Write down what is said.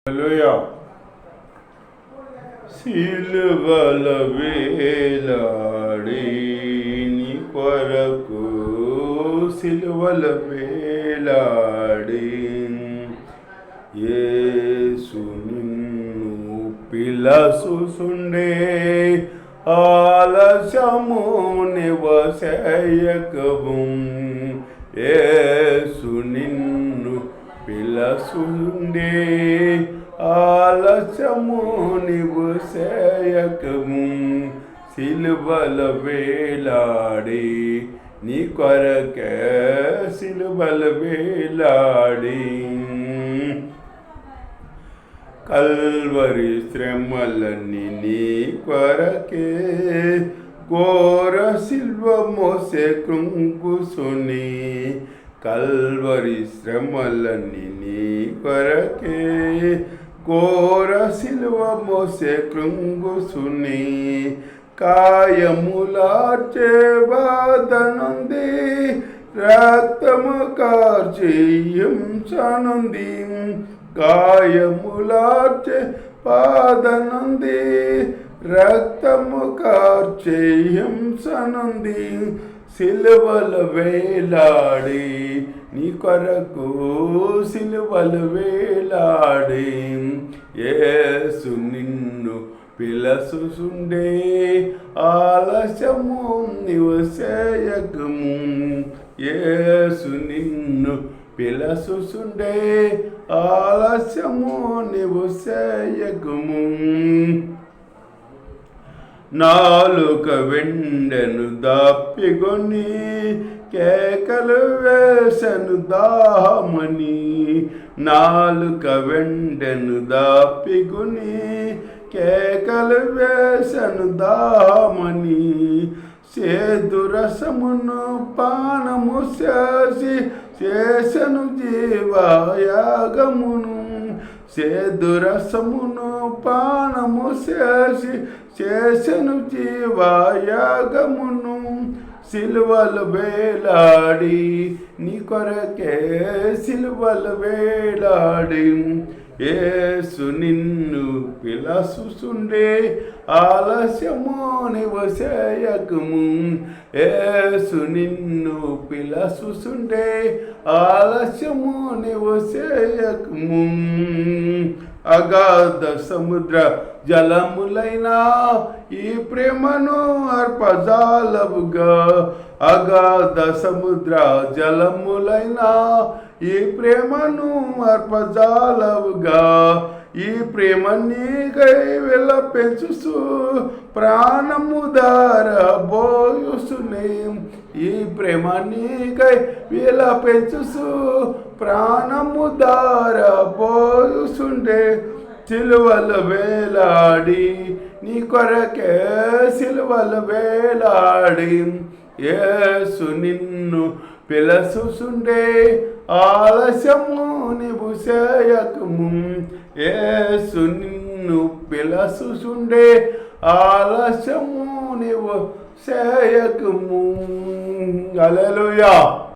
హల్లెలూయా. సిలువల వేలాడి నీ కొరకు సిలువల వేలాడి యేసు నిన్ను పిలసుండే ఆలస్యము నివసేయకవు. యేసు నిన్ను పిలసుండే ఆలస్యము నీవు సేయకము. సిలువల వేలాడి నీ కొరకే సిలువల వేలాడి కల్వరి శ్రమలన్నీ నీ కొరకే ఘోర సిల్వ మోసే కృంగుసుని. కల్వరి శ్రమలన్నీ నీ కొరకే ఘోర సిలువ మోసే కృంగుసుని. కాయములార్చే బాధనుంది రక్తము కార్చి హింసనుంది. కాయములార్చే బాధనుంది రక్తము కార్చే హింసనుంది. సిలువల వేలాడి నీ కొరకు సిలువల వేలాడి యేసు నిన్ను పిలసుండే ఆలస్యము నీవు సేయకము. యేసు నిన్ను పిలసుండే ఆలస్యము నీవు సేయకము. నాలుక వెండెను దప్పిగొని కేకలు వేసను దాహమని. నాలుక వెండెను దప్పిగొని కేకలు వేసను దాహమని. సేదురసమును పానము చేసను జీవయాగమును. సేదురసమును పానము చేసను జీవయాగమును. సిలువల వేలాడి నీ కొరకే సిలువల వేలాడి యేసు నిన్ను పిలసుండే ఆలస్యము నీవు సేయకము. యేసు నిన్ను పిలసుండే ఆలస్యము నీవు సేయకము. అగాధ సముద్ర జలములైనా ఈ ప్రేమను అర్పజాలవుగా. అగాధ సముద్ర జలములైనా ఈ ప్రేమను అర్పజాలవుగా. ఈ ప్రేమ నీకై విలపించు ప్రాణము ధారబోయుసునే. ఈ ప్రేమ నీకై విలపించు ప్రాణము ధారబోయుసుండే. సిలువల వేలాడి నీ కొరకే సిలువల వేలాడి యేసు నిన్ను పిలసుండే ఆలస్యము నీవు సేయకము. యేసు నిన్ను పిలసుండే ఆలస్యము నీవు సేయకము. హల్లెలూయా.